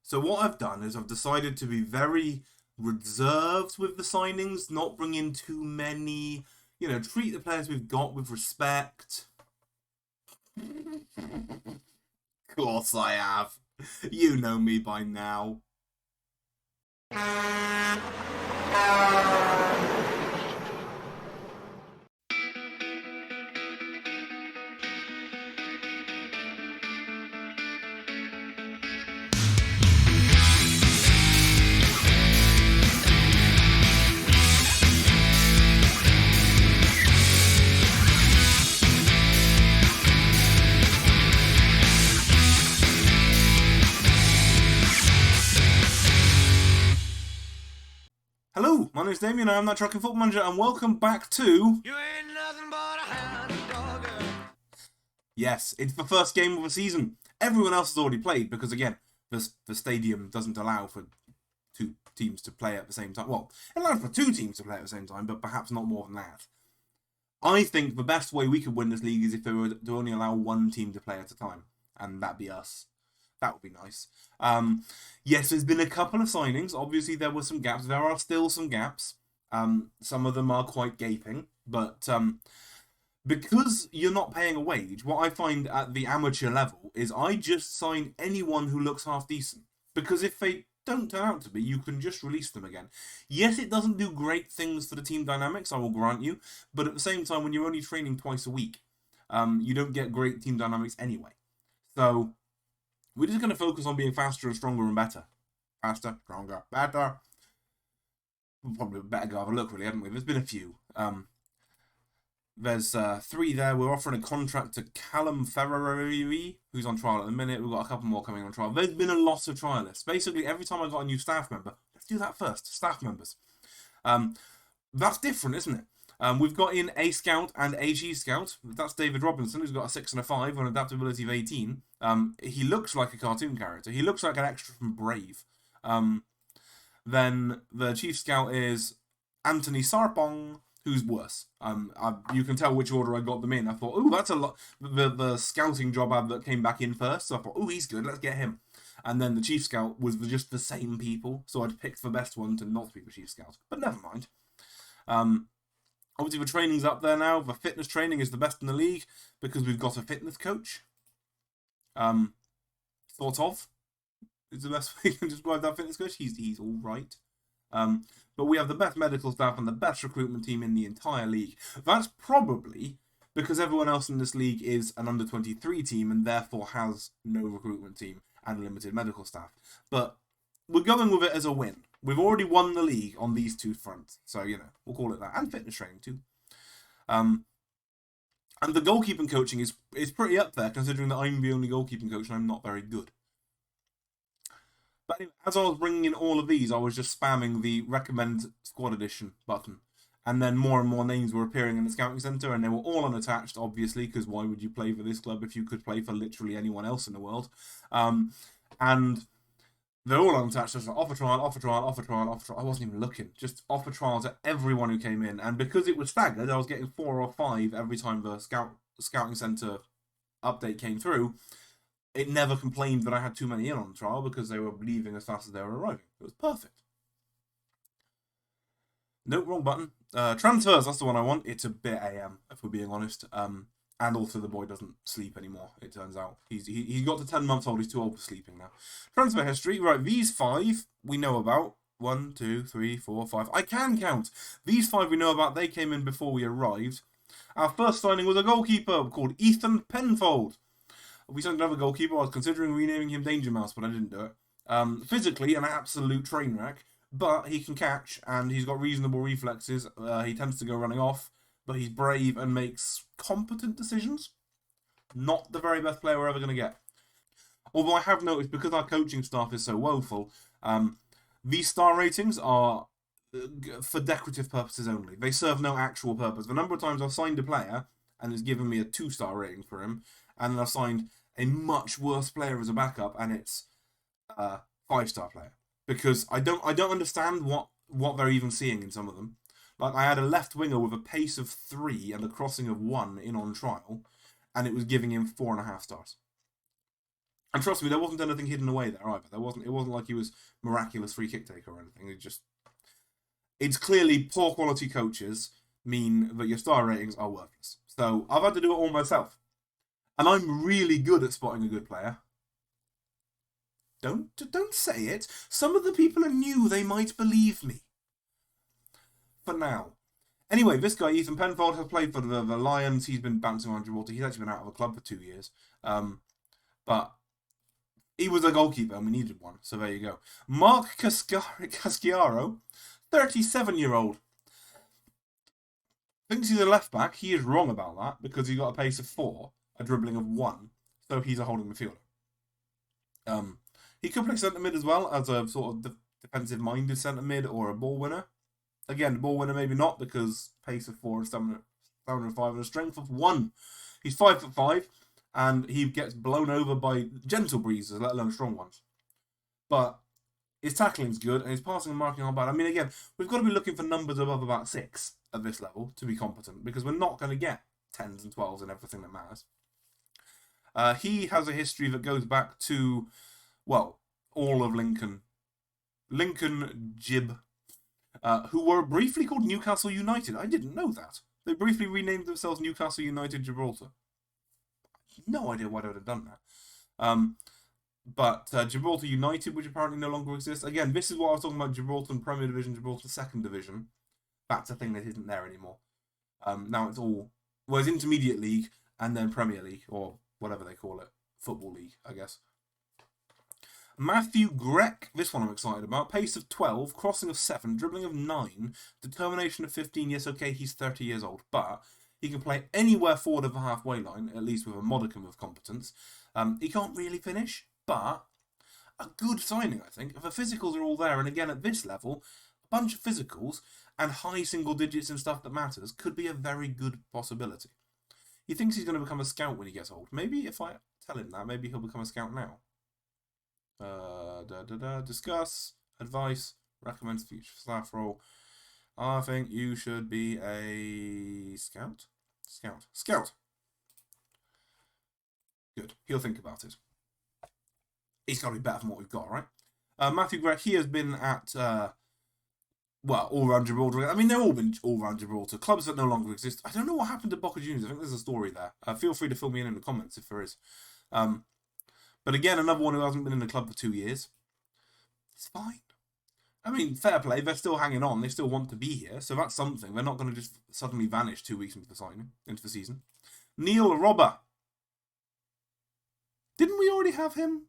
So what I've done is I've decided to be very reserved with the signings, not bring in too many, treat the players we've got with respect. Of course I have. You know me by now. Hello, my name's Damien, I'm that Trucking Football Manager, and welcome back to... You ain't nothing but a hound dog. Yes, it's the first game of the season. Everyone else has already played, because again, the stadium doesn't allow for two teams to play at the same time. Well, it allows for two teams to play at the same time, but perhaps not more than that. I think the best way we could win this league is if they were to only allow one team to play at a time, and that'd be us. That would be nice. Yes, there's been a couple of signings. Obviously, there were some gaps. There are still some gaps. Some of them are quite gaping. But because you're not paying a wage, what I find at the amateur level is I just sign anyone who looks half decent. Because if they don't turn out to be, you can just release them again. Yes, it doesn't do great things for the team dynamics, I will grant you. But at the same time, when you're only training twice a week, you don't get great team dynamics anyway. So... we're just going to focus on being faster and stronger and better. Faster, stronger, better. We'll probably better go have a look, really, haven't we? There's been a few. There's 3 there. We're offering a contract to Callum Ferrari, who's on trial at the minute. We've got a couple more coming on trial. There's been a lot of trialists. Basically, every time I got a new staff member, let's do that first, staff members. That's different, isn't it? We've got in a scout and a G scout. That's David Robinson, who's got a 6 and a 5 on adaptability of 18. He looks like a cartoon character. He looks like an extra from Brave. Then the chief scout is Anthony Sarpong, who's worse. You can tell which order I got them in. I thought, ooh, that's a lot. The scouting job ad that came back in first. So I thought, ooh, he's good. Let's get him. And then the chief scout was just the same people. So I'd picked the best one to not be the chief scout. But never mind. Obviously, the training's up there now. The fitness training is the best in the league because we've got a fitness coach. Sort of. Is the best way you can describe that fitness coach. He's all right. But we have the best medical staff and the best recruitment team in the entire league. That's probably because everyone else in this league is an under-23 team and therefore has no recruitment team and limited medical staff. But we're going with it as a win. We've already won the league on these two fronts. So, we'll call it that. And fitness training too. And the goalkeeping coaching is pretty up there, considering that I'm the only goalkeeping coach and I'm not very good. But anyway, as I was bringing in all of these, I was just spamming the recommend squad edition button. And then more and more names were appearing in the scouting centre, and they were all unattached, obviously, because why would you play for this club if you could play for literally anyone else in the world? And they're all unattached. Just like offer trial, offer trial, offer trial, offer trial. I wasn't even looking. Just offer trial to everyone who came in. And because it was staggered, I was getting 4 or 5 every time the scouting centre update came through. It never complained that I had too many in on the trial because they were leaving as fast as they were arriving. It was perfect. Nope, wrong button. Transfers, that's the one I want. It's a bit AM, if we're being honest. And also the boy doesn't sleep anymore, it turns out. He's got to 10 months old, he's too old for sleeping now. Transfer history, right, these 5 we know about. 1, 2, 3, 4, 5. I can count. These 5 we know about, they came in before we arrived. Our first signing was a goalkeeper called Ethan Penfold. We signed another goalkeeper. I was considering renaming him Danger Mouse, but I didn't do it. Physically, an absolute train wreck, but he can catch, and he's got reasonable reflexes. He tends to go running off, but he's brave and makes competent decisions. Not the very best player we're ever going to get. Although I have noticed, because our coaching staff is so woeful, these star ratings are for decorative purposes only. They serve no actual purpose. The number of times I've signed a player, and it's given me a 2-star rating for him, and then I've signed a much worse player as a backup, and it's a 5-star player. Because I don't understand what they're even seeing in some of them. Like, I had a left winger with a pace of 3 and a crossing of 1 in on trial, and it was giving him 4.5 stars. And trust me, there wasn't anything hidden away there either. It wasn't like he was miraculous free kick taker or anything. It's clearly poor quality coaches mean that your star ratings are worthless. So I've had to do it all myself. And I'm really good at spotting a good player. Don't say it. Some of the people are new. They might believe me. For now. Anyway, this guy, Ethan Penfold, has played for the Lions. He's been bouncing around Gibraltar. He's actually been out of the club for 2 years. But he was a goalkeeper and we needed one. So there you go. Mark Casciaro, 37-year-old. Thinks he's a left back. He is wrong about that because he got a pace of 4, a dribbling of 1. So he's a holding midfielder. He could play centre mid as well as a sort of defensive-minded centre mid or a ball winner. Again, ball winner maybe not because pace of 4 and stamina of 5 and a strength of 1. He's 5'5", and he gets blown over by gentle breezes, let alone strong ones. But his tackling's good and his passing and marking aren't bad. I mean, again, we've got to be looking for numbers above about 6 at this level to be competent because we're not going to get 10s and 12s and everything that matters. He has a history that goes back to, well, all of Lincoln Gib, who were briefly called Newcastle United. I didn't know that. They briefly renamed themselves Newcastle United Gibraltar. No idea why they would have done that. But Gibraltar United, which apparently no longer exists. Again, this is what I was talking about, Gibraltar Premier Division, Gibraltar Second Division. That's a thing that isn't there anymore. Now it's all, well, it's Intermediate League and then Premier League, or whatever they call it. Football League, I guess. Matthew Grech, this one I'm excited about. Pace of 12, crossing of 7, dribbling of 9, determination of 15. Yes, okay, he's 30 years old, but he can play anywhere forward of the halfway line, at least with a modicum of competence. He can't really finish, but a good signing, I think. The physicals are all there, and again, at this level, a bunch of physicals and high single digits and stuff that matters could be a very good possibility. He thinks he's going to become a scout when he gets old. Maybe if I tell him that, maybe he'll become a scout now. Discuss, advice, recommends future staff role. I think you should be a scout. Scout. Good. He'll think about it. He's got to be better than what we've got, right? Matthew Grech, he has been at, all around Gibraltar. I mean, they've all been all around Gibraltar. Clubs that no longer exist. I don't know what happened to Boca Juniors. I think there's a story there. Feel free to fill me in the comments if there is. But again, another one who hasn't been in the club for 2 years. It's fine. I mean, fair play. They're still hanging on. They still want to be here. So that's something. They're not going to just suddenly vanish 2 weeks into the season. Neil Robber. Didn't we already have him?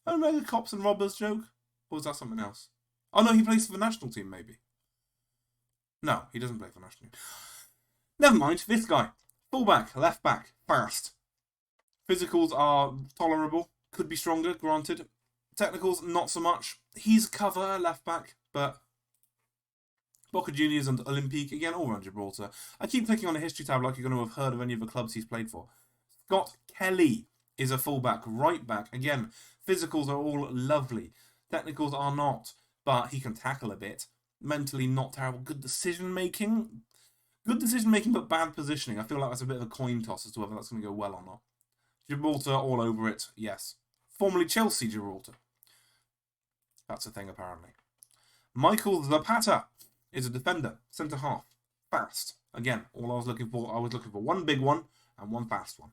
I don't know, the cops and robbers joke? Or was that something else? Oh no, he plays for the national team, maybe. No, he doesn't play for the national team. Never mind. This guy. Fullback, left back, fast. Physicals are tolerable. Could be stronger, granted. Technicals, not so much. He's cover left back, but Boca Juniors and Olympique, again, all around Gibraltar. I keep clicking on the history tab like you're going to have heard of any of the clubs he's played for. Scott Kelly is a fullback, right back. Again, physicals are all lovely. Technicals are not, but he can tackle a bit. Mentally, not terrible. Good decision making. Good decision making, but bad positioning. I feel like that's a bit of a coin toss as to whether that's going to go well or not. Gibraltar, all over it, yes. Formerly Chelsea Gibraltar. That's a thing, apparently. Michael Zapata is a defender, centre-half, fast. Again, all I was looking for one big one and one fast one.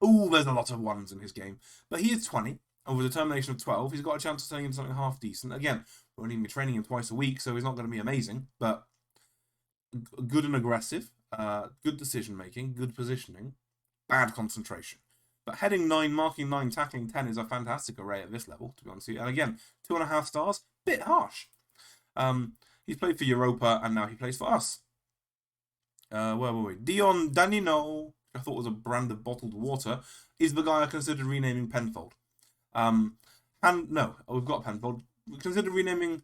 Ooh, there's a lot of ones in his game. But he is 20, and with a determination of 12, he's got a chance of turning into something half decent. Again, we're only going to be training him twice a week, so he's not going to be amazing, but good and aggressive, good decision-making, good positioning, bad concentration. But heading 9, marking 9, tackling 10 is a fantastic array at this level, to be honest with you. And again, 2.5 stars, bit harsh. He's played for Europa, and now he plays for us. Where were we? Dion Danino, I thought was a brand of bottled water, is the guy I considered renaming Penfold. We've got Penfold. We considered renaming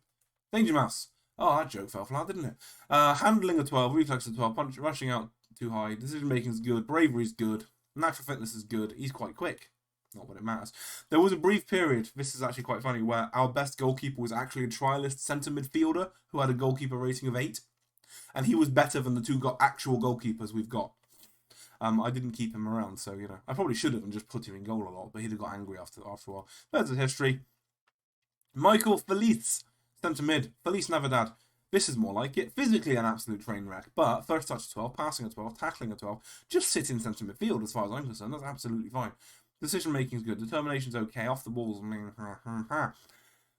Danger Mouse. Oh, that joke fell flat, didn't it? Handling a 12, reflex a 12, punch, rushing out too high, decision making is good, bravery is good, natural fitness is good, he's quite quick. Not what it matters. There was a brief period, this is actually quite funny, where our best goalkeeper was actually a trialist centre midfielder who had a goalkeeper rating of 8. And he was better than the 2 actual goalkeepers we've got. I didn't keep him around, so, you know, I probably should have and just put him in goal a lot, but he'd have got angry after a while. There's the history. Michael Felice, centre mid. Felice Navidad. This is more like it. Physically an absolute train wreck, but first touch 12, passing a 12, tackling a 12. Just sit in centre midfield as far as I'm concerned. That's absolutely fine. Decision making is good. Determination's okay. Off the balls,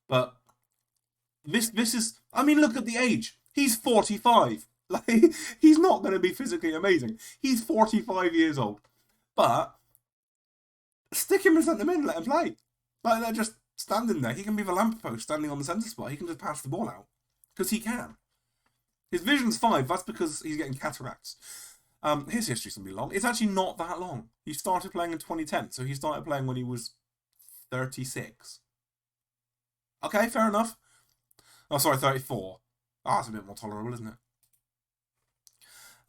but this is. I mean, look at the age. He's 45. Like, he's not going to be physically amazing. He's 45 years old, but stick him in centre mid and let him play. Like, they're just standing there. He can be the lamppost standing on the centre spot. He can just pass the ball out because he can. His vision's 5. That's because he's getting cataracts. His history's going to be long. It's actually not that long. He started playing in 2010, so he started playing when he was 36. Okay, fair enough. Oh, sorry, 34. Ah, that's a bit more tolerable, isn't it?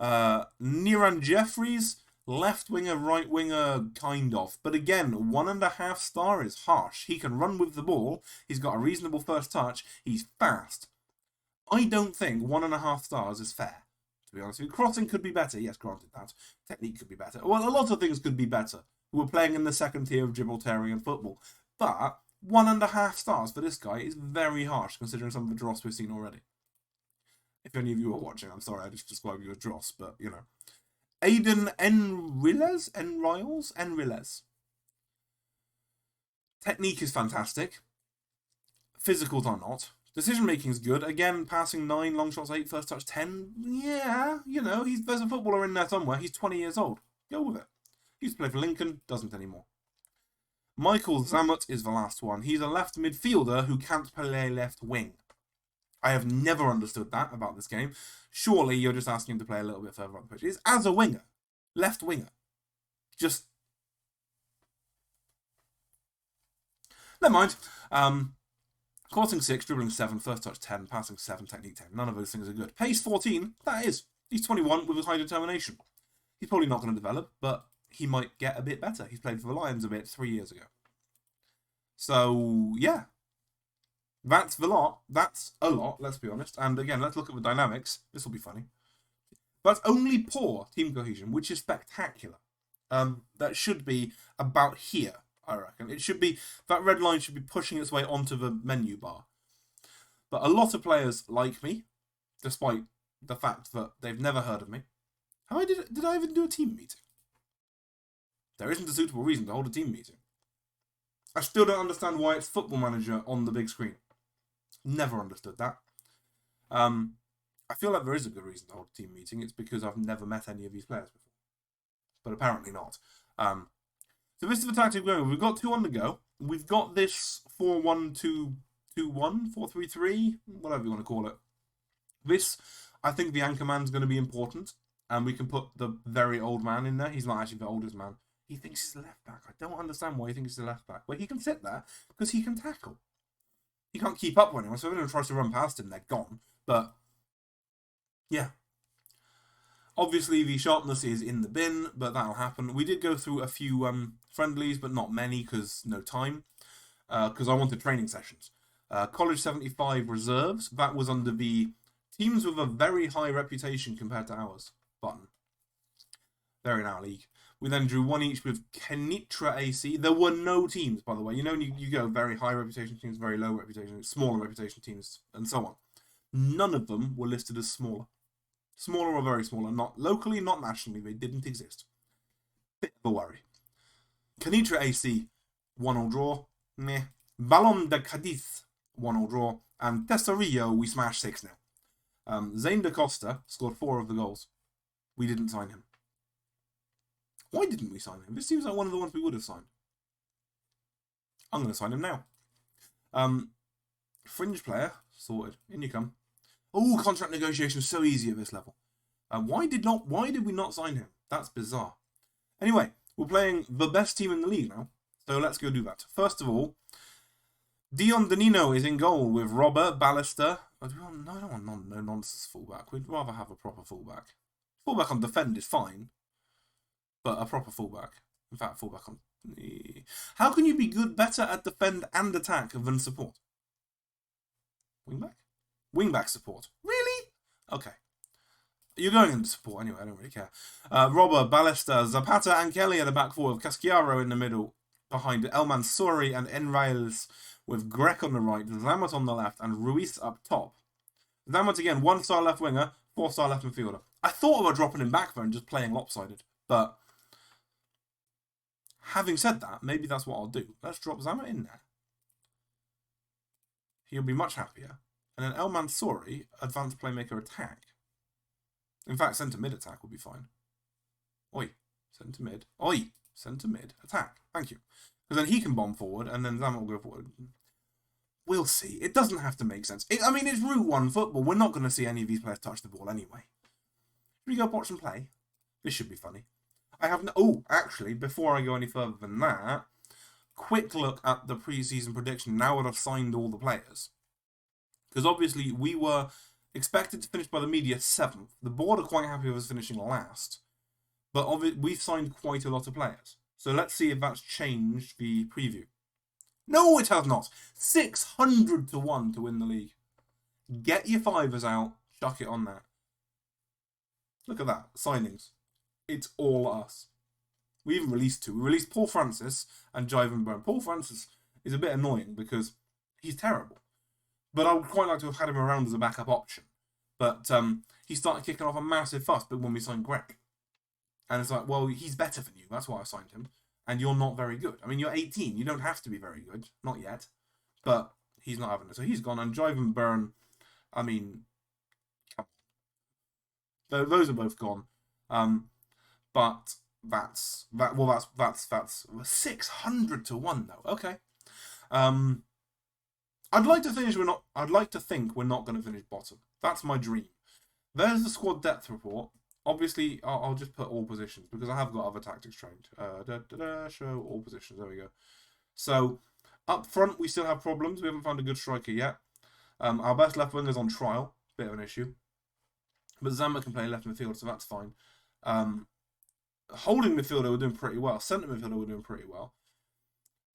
Niran Jeffries, left winger, right winger, kind of. But again, 1.5 star is harsh. He can run with the ball. He's got a reasonable first touch. He's fast. I don't think 1.5 stars is fair, to be honest with you. Crossing could be better. Yes, granted that. Technique could be better. Well, a lot of things could be better. We're playing in the second tier of Gibraltarian football. But 1.5 stars for this guy is very harsh, considering some of the dross we've seen already. If any of you are watching, I'm sorry, I just described you as dross, but, you know. Aiden Enriles. Technique is fantastic. Physicals are not. Decision making is good. Again, passing 9, long shots 8, first touch 10. Yeah, you know, there's a footballer in there somewhere. He's 20 years old. Go with it. He used to play for Lincoln, doesn't anymore. Michael Zammut is the last one. He's a left midfielder who can't play left wing. I have never understood that about this game. Surely you're just asking him to play a little bit further up the pitch. It's as a winger. Left winger. Just... Never mind. Crossing 6, dribbling 7, first touch 10, passing 7, technique 10. None of those things are good. Pace 14, that is. He's 21 with his high determination. He's probably not going to develop, but he might get a bit better. He's played for the Lions a bit 3 years ago. So, yeah. That's the lot. That's a lot, let's be honest. And again, let's look at the dynamics. This will be funny. That's only poor team cohesion, which is spectacular. That should be about here, I reckon. It should be, that red line should be pushing its way onto the menu bar. But a lot of players like me, despite the fact that they've never heard of me. Did I even do a team meeting? There isn't a suitable reason to hold a team meeting. I still don't understand why it's Football Manager on the big screen. Never understood that. I feel like there is a good reason to hold a team meeting. It's because I've never met any of these players before. But apparently not. So this is the tactic we're going with. We've got 2 on the go. We've got this 4-1-2-1, 4-3-3, whatever you want to call it. This, I think the anchor man's going to be important. And we can put the very old man in there. He's not actually the oldest man. He thinks he's the left back. I don't understand why he thinks he's the left back. Well, he can sit there because he can tackle. He can't keep up with anyone, so if anyone tries to run past him, they're gone. But, yeah. Obviously, the sharpness is in the bin, but that'll happen. We did go through a few friendlies, but not many because no time. Because I wanted training sessions. College 75 reserves. That was under the teams with a very high reputation compared to ours button. They're in our league. We then drew 1 each with Kenitra AC. There were no teams, by the way. You know, you go very high reputation teams, very low reputation, smaller reputation teams, and so on. None of them were listed as smaller. Smaller or very smaller. Not locally, not nationally. They didn't exist. Bit of a worry. Kenitra AC, 1-1 draw. Meh. Ballon de Cadiz, 1-1 draw. And Tesorillo, we smashed 6-0. Zane da Costa scored 4 of the goals. We didn't sign him. Why didn't we sign him? This seems like one of the ones we would have signed. I'm going to sign him now. Fringe player, sorted. In you come. Oh, contract negotiation so easy at this level. Why did we not sign him? That's bizarre. Anyway, we're playing the best team in the league now. So let's go do that. First of all, Dion Danino is in goal with Robert Ballister. I don't want no nonsense fullback. We'd rather have a proper fullback. Fullback on defend is fine. But a proper fullback. In fact, fullback on... How can you be better at defend and attack than support? Wingback? Wingback support. Really? Okay. You're going into support anyway, I don't really care. Robber, Ballesta, Zapata and Kelly at the back four, with Casciaro in the middle, behind El Mansouri and Enrails, with Grek on the right, Zamat on the left, and Ruiz up top. Zamat again, 1-star left winger, 4-star left midfielder. I thought about dropping him back there and just playing lopsided, but having said that, maybe that's what I'll do. Let's drop Zamat in there. He'll be much happier. And then El Mansouri, advanced playmaker attack. In fact, centre mid attack will be fine. Oi, centre mid. Oi, centre mid attack. Thank you. Because then he can bomb forward, and then Zamat will go forward. We'll see. It doesn't have to make sense. I mean, it's Route 1 football. We're not going to see any of these players touch the ball anyway. Should we go watch them play? This should be funny. I have no... Oh, actually, before I go any further than that, quick look at the pre-season prediction now that I've signed all the players. Because obviously we were expected to finish by the media 7th. The board are quite happy with us finishing last. But we've signed quite a lot of players. So let's see if that's changed the preview. No, it has not. 600 to 1 to win the league. Get your fivers out. Chuck it on that. Look at that. Signings. It's all us. We even released 2. We released Paul Francis and Jivan Byrne. Paul Francis is a bit annoying because he's terrible. But I would quite like to have had him around as a backup option. But he started kicking off a massive fuss but when we signed Greg. And it's like, well, he's better than you. That's why I signed him. And you're not very good. I mean, you're 18. You don't have to be very good. Not yet. But he's not having it. So he's gone. And Jivan Byrne, I mean, those are both gone. But that's 600 to 1 though. Okay. I'd like to think we're not going to finish bottom. That's my dream. There's the squad depth report. Obviously, I'll just put all positions because I have got other tactics trained. Show all positions. There we go. So up front, we still have problems. We haven't found a good striker yet. Our best left winger is on trial. Bit of an issue. But Zamat can play left midfield, so that's fine. Holding midfielder, we're doing pretty well. Centre midfielder, we're doing pretty well.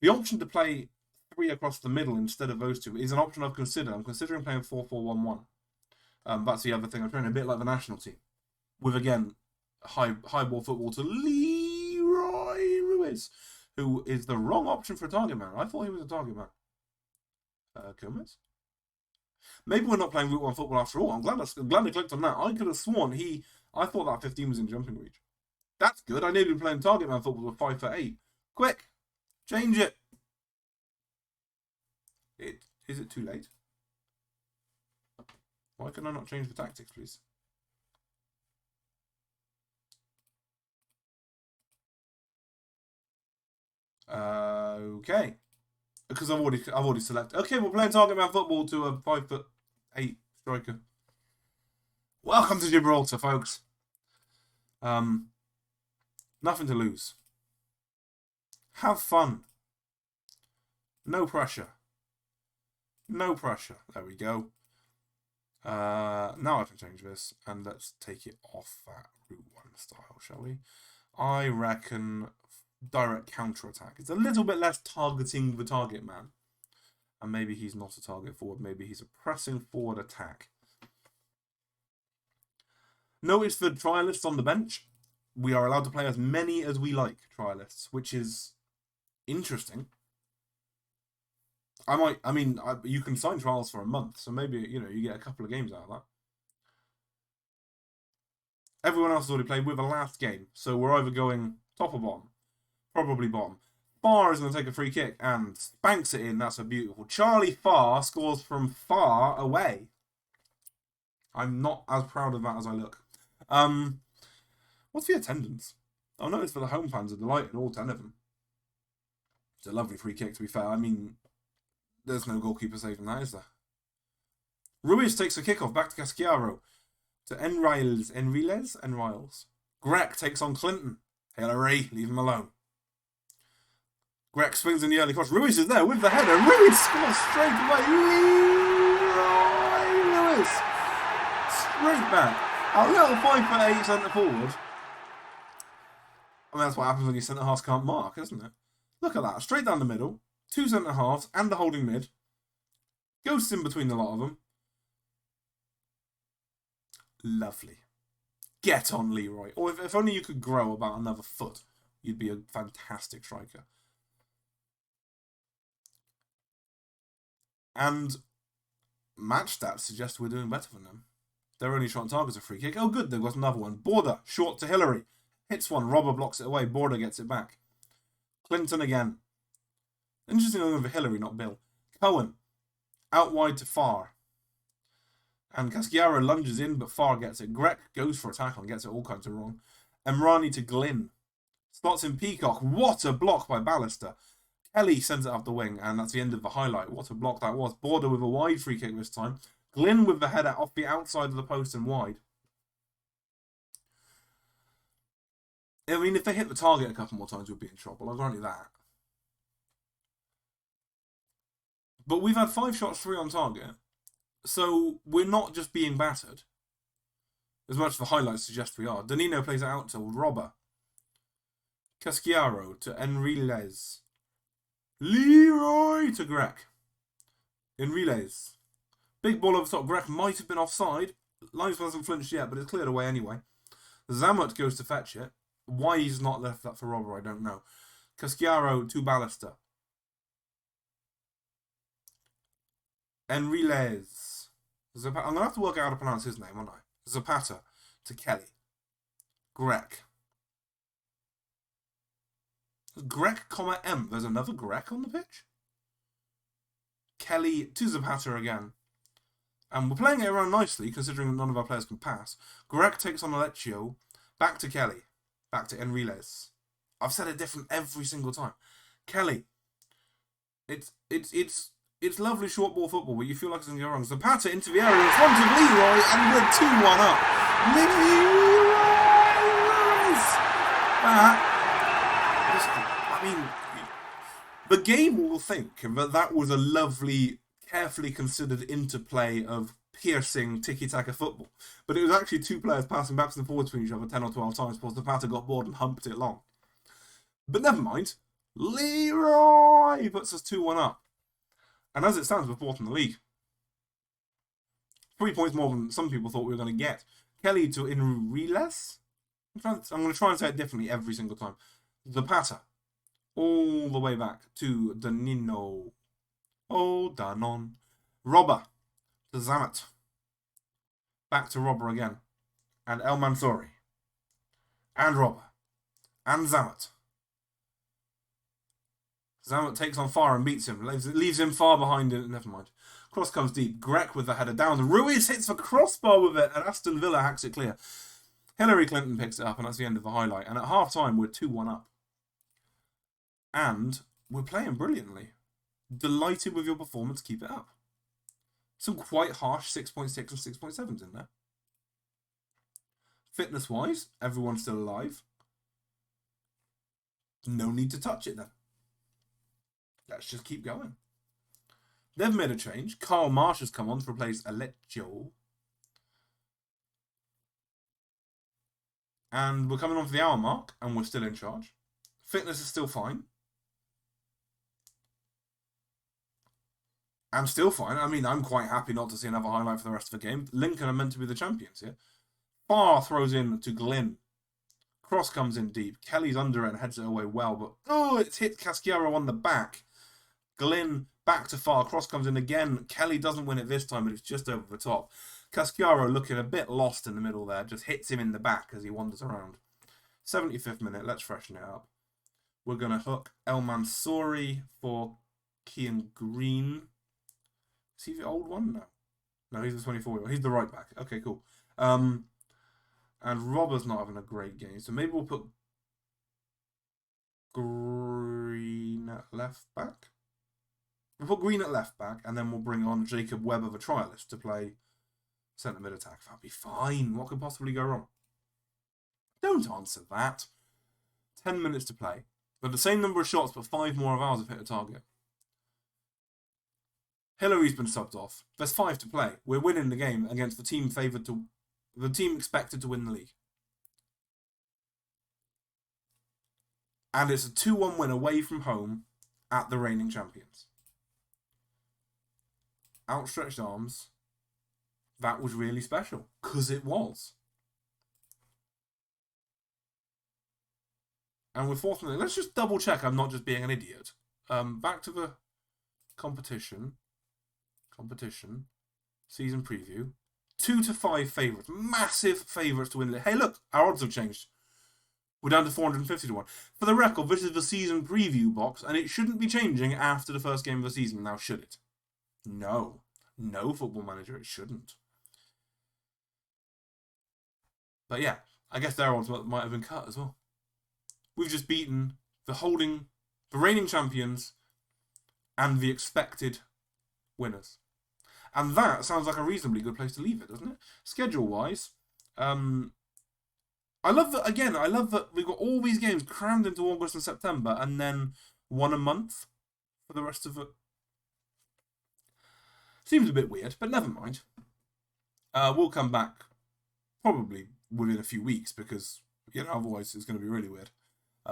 The option to play 3 across the middle instead of those 2 is an option I've considered. I'm considering playing 4-4-1-1. That's the other thing. I'm trying a bit like the national team. With, again, high ball football to Leroy Ruiz, who is the wrong option for a target man. I thought he was a target man. Gomez? Maybe we're not playing Route 1 football after all. I'm glad I clicked on that. I could have sworn I thought that 15 was in jumping reach. That's good. I need to be playing target man football with 5'8". Quick! Change it! Is it too late? Why can I not change the tactics, please? Okay. Because I've already selected. Okay, we're playing target man football to a 5'8" striker. Welcome to Gibraltar, folks. Nothing to lose. Have fun. No pressure. No pressure. There we go. Now I can change this, and let's take it off that Route 1 style, shall we? I reckon direct counter-attack. It's a little bit less targeting the target man. And maybe he's not a target forward. Maybe he's a pressing forward attack. Notice the trialists on the bench. We are allowed to play as many as we like trialists, which is interesting. You can sign trials for a month, so maybe, you get a couple of games out of that. Everyone else has already played with a last game, so we're either going top or bottom. Probably bottom. Farr is going to take a free kick and spanks it in. That's a beautiful. Charlie Farr scores from far away. I'm not as proud of that as I look. What's the attendance? I noticed for the home fans are delighted, all 10 of them. It's a lovely free kick, to be fair. I mean, there's no goalkeeper saving that, is there? Ruiz takes a kickoff back to Casciaro. To Enriles. Greg takes on Clinton. Hillary, leave him alone. Greg swings in the early cross. Ruiz is there with the header. Ruiz scores straight away. Ruiz. Straight back. Our little 5'8" centre forward. I mean, that's what happens when your centre halves can't mark, isn't it? Look at that. Straight down the middle. 2 centre halves and the holding mid. Ghosts in between the lot of them. Lovely. Get on, Leroy. Or if only you could grow about another foot, you'd be a fantastic striker. And match stats suggest we're doing better than them. Their only shot on target is a free kick. Oh, good, they've got another one. Border, short to Hillary. Hits one, Robber blocks it away. Border gets it back. Clinton again. Interesting over Hillary, not Bill. Cohen, out wide to Farr. And Casciaro lunges in, but Farr gets it. Grek goes for a tackle and gets it all kinds of wrong. Emrani to Glynn. Slots in Peacock. What a block by Ballister. Kelly sends it up the wing, and that's the end of the highlight. What a block that was. Border with a wide free kick this time. Glynn with the header off the outside of the post and wide. I mean, if they hit the target a couple more times, we'd be in trouble. I'll grant you that. But we've had 5 shots, 3 on target. So we're not just being battered. As much as the highlights suggest we are. Danilo plays it out to Robber. Casciaro to Enriles. Leroy to Grek. Enriles. Big ball over the top. Grek might have been offside. Linesman hasn't flinched yet, but it's cleared away anyway. Zammut goes to fetch it. Why he's not left that for Robber, I don't know. Casciaro to Ballister. Enriles. I'm going to have to work out how to pronounce his name, aren't I? Zapata to Kelly. Grek. Grek, M. There's another Grek on the pitch? Kelly to Zapata again. And we're playing it around nicely, considering that none of our players can pass. Grek takes on Alecchio. Back to Kelly. Back to Enriles. I've said it different every single time. Kelly. It's lovely short ball football, but you feel like it's going to go wrong. Zapata into the area in front of Leroy, and we're 2-1 up. Leroy! I mean, the game will think that was a lovely, carefully considered interplay of piercing tiki-taka football. But it was actually 2 players passing backwards and forwards between each other 10 or 12 times before Zapata got bored and humped it long. But never mind. Leroy puts us 2-1 up. And as it stands, we're 4th in the league. 3 points more than some people thought we were going to get. Kelly to Enriles. I'm going to try and say it differently every single time. Zapata. All the way back to Danino. Oh, Danon. Robber to Zammut. Back to Robber again. And El Mansouri. And Robber. And Zammut. Zammut takes on Farr and beats him. Leaves him far behind it. Never mind. Cross comes deep. Grek with the header down. Ruiz hits the crossbar with it. And Aston Villa hacks it clear. Hillary Clinton picks it up. And that's the end of the highlight. And at half time, we're 2-1 up. And we're playing brilliantly. Delighted with your performance. Keep it up. Some quite harsh 6.6 and 6.7s in there. Fitness-wise, everyone's still alive. No need to touch it then. Let's just keep going. They've made a change. Carl Marsh has come on to replace Alecchio. And we're coming on for the hour mark, and we're still in charge. Fitness is still fine. I'm still fine. I mean, I'm quite happy not to see another highlight for the rest of the game. Lincoln are meant to be the champions here. Farr throws in to Glynn. Cross comes in deep. Kelly's under it and heads it away well, but oh, it's hit Casciaro on the back. Glynn back to Farr. Cross comes in again. Kelly doesn't win it this time, but it's just over the top. Casciaro looking a bit lost in the middle there. Just hits him in the back as he wanders around. 75th minute. Let's freshen it up. We're going to hook El Mansouri for Kean Green. Is he the old one? No, he's the 24-year-old. He's the right back. Okay, cool. And Robber's not having a great game, so maybe we'll put Green at left back. We'll put Green at left back, and then we'll bring on Jacob Webber, the trialist, to play centre mid attack. That'll be fine. What could possibly go wrong? Don't answer that. 10 minutes to play. But the same number of shots, but 5 more of ours have hit a target. Hillary's been subbed off. There's 5 to play. We're winning the game against the team the team expected to win the league. And it's a 2-1 win away from home at the reigning champions. Outstretched arms. That was really special. Because it was. And we're fourth. Let's just double check I'm not just being an idiot. Back to the competition. Season preview. 2 to 5 favourites. Massive favourites to win. Hey, look, our odds have changed. We're down to 450 to 1. For the record, this is the season preview box, and it shouldn't be changing after the first game of the season. Now, should it? No. No, Football Manager, it shouldn't. But yeah, I guess their odds might have been cut as well. We've just beaten the reigning champions and the expected winners. And that sounds like a reasonably good place to leave it, doesn't it? Schedule-wise, I love that we've got all these games crammed into August and September and then one a month for the rest of it. Seems a bit weird, but never mind. We'll come back probably within a few weeks because, otherwise it's going to be really weird.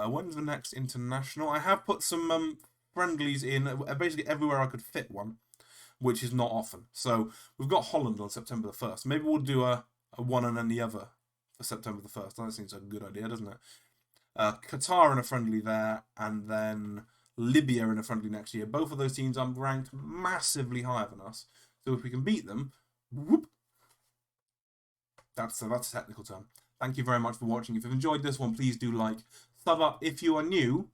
When's the next international? I have put some friendlies in, basically everywhere I could fit one, which is not often. So we've got Holland on September the 1st. Maybe we'll do a one and then the other for September the 1st. That seems like a good idea, doesn't it? Qatar in a friendly there, and then Libya in a friendly next year. Both of those teams are ranked massively higher than us. So if we can beat them, whoop, that's a technical term. Thank you very much for watching. If you've enjoyed this one, please do like, sub up if you are new,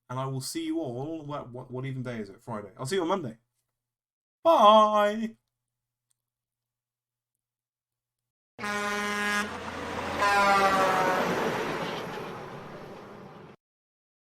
and I will see you all. What even day is it? Friday. I'll see you on Monday. Bye.